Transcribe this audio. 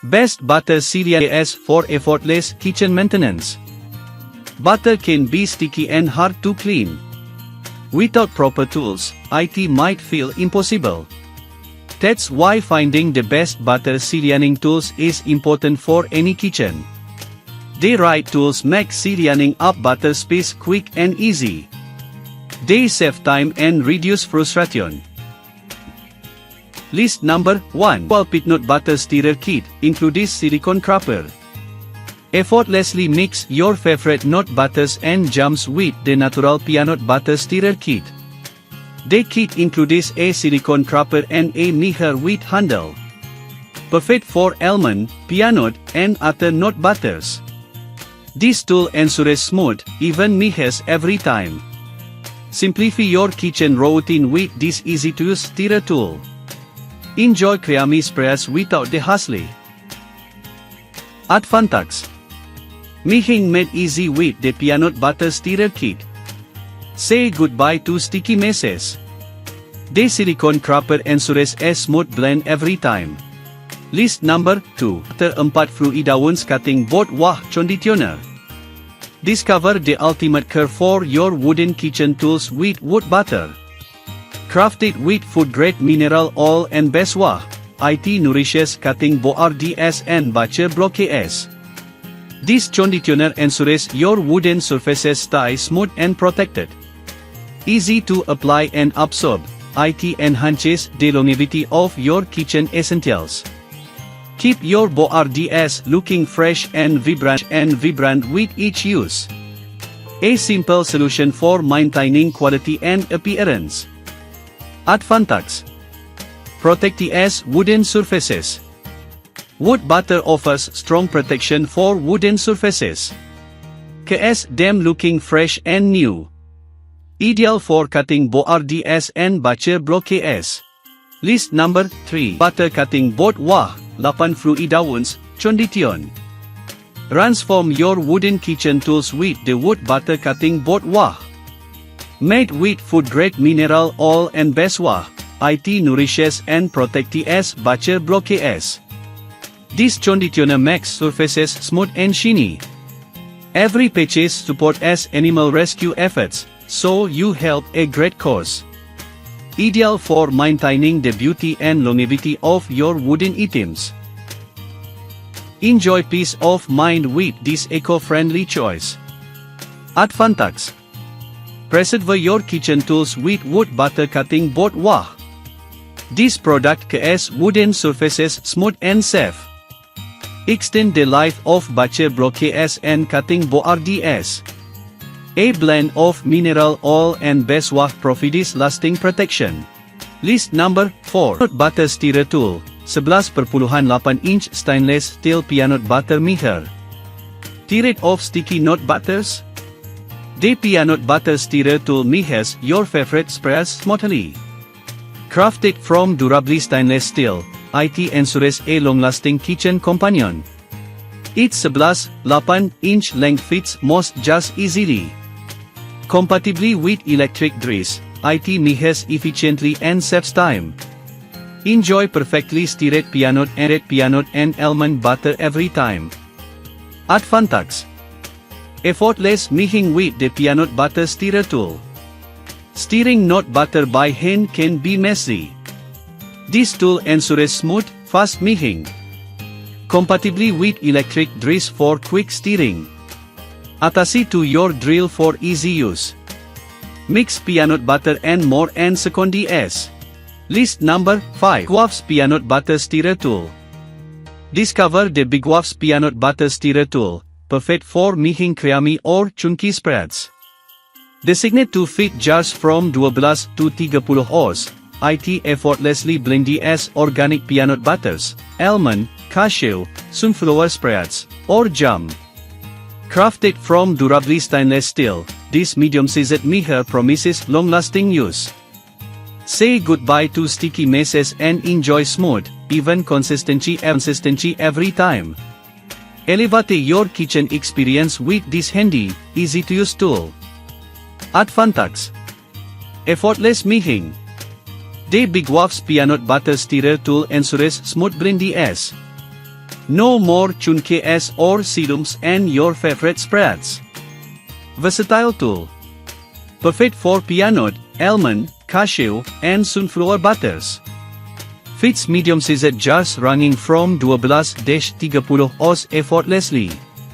Best butter series for effortless kitchen maintenance. Butter can be sticky and hard to clean. Without proper tools, it might feel impossible. That's why finding the best butter seasoning tools is important for any kitchen. The right tools make seasoning up butter space quick and easy. They save time and reduce frustration. List number 1. Peanut Butter Stirrer Kit includes silicone cracker. Effortlessly mix your favorite nut butters and jams with the natural peanut butter stirrer kit. The kit includes a silicone cracker and a measure with handle. Perfect for almond, peanut, and other nut butters. This tool ensures smooth, even measures every time. Simplify your kitchen routine with this easy-to-use stirrer tool. Enjoy creamy spreads without the hassle. Advantages: Mixing made easy with the peanut butter stirrer kit. Say goodbye to sticky messes. The silicone cracker ensures a smooth blend every time. List number 2. Butter 4 Fluid Ounce Cutting Board Wah Conditioner. Discover the ultimate care for your wooden kitchen tools with wood butter. Crafted with food-grade mineral oil and beeswax, it nourishes cutting boards and butcher blocks. This conditioner ensures your wooden surfaces stay smooth and protected. Easy to apply and absorb, it enhances the longevity of your kitchen essentials. Keep your boards looking fresh and vibrant with each use. A simple solution for maintaining quality and appearance. Advantages: Protect wooden surfaces. Wood butter offers strong protection for wooden surfaces. Keeps them looking fresh and new. Ideal for cutting boards and butcher blocks. List number 3. Butter Cutting Board Wah 8 Fluid Ounce Condition. Transform your wooden kitchen tools with the wood butter cutting board Wah. Made with food-grade mineral oil and beeswax, it nourishes and protects butcher blocks. This conditioner makes surfaces smooth and shiny. Every purchase supports animal rescue efforts, so you help a great cause. Ideal for maintaining the beauty and longevity of your wooden items. Enjoy peace of mind with this eco-friendly choice. Advantages: Preserve your kitchen tools with wood butter cutting board Wah. This product keeps wooden surfaces smooth and safe. Extend the life of butcher blocks and cutting boards. A blend of mineral oil and beeswax provides lasting protection. List number 4. Peanut Butter Stirrer Tool 11.8 inch stainless steel peanut butter measure. Tired of sticky nut butters? The peanut butter stirrer tool measures your favorite spreads smoothly. Crafted from durable stainless steel, it ensures a long-lasting kitchen companion. Its 11.8 inch length fits most just easily. Compatible with electric drills, it measures efficiently and saves time. Enjoy perfectly stirred peanut and almond butter every time. Advantages: Effortless mixing with the peanut butter stirrer tool. Stirring nut butter by hand can be messy. This tool ensures smooth, fast mixing. Compatible with electric drills for quick stirring. Attach to your drill for easy use. Mix peanut butter and more and seconds. List number 5. Big Waf's Peanut Butter Stirrer Tool. Discover the Big Waf's Peanut Butter Stirrer Tool, perfect for making creamy or chunky spreads. Designed to fit jars from 12 to 30 oz, it effortlessly blends organic peanut butters, almond, cashew, sunflower spreads, or jam. Crafted from durable stainless steel, this medium-sized measure promises long-lasting use. Say goodbye to sticky messes and enjoy smooth, even consistency every time. Elevate your kitchen experience with this handy, easy-to-use tool. Advantages: Effortless mixing. The Big Waf's Peanut Butter Stirrer Tool ensures smooth blends. No more chunques or serums and your favorite spreads. Versatile tool. Perfect for peanut, almond, cashew, and sunflower butters. Fits medium-sized jars ranging from 12-30 oz effortlessly.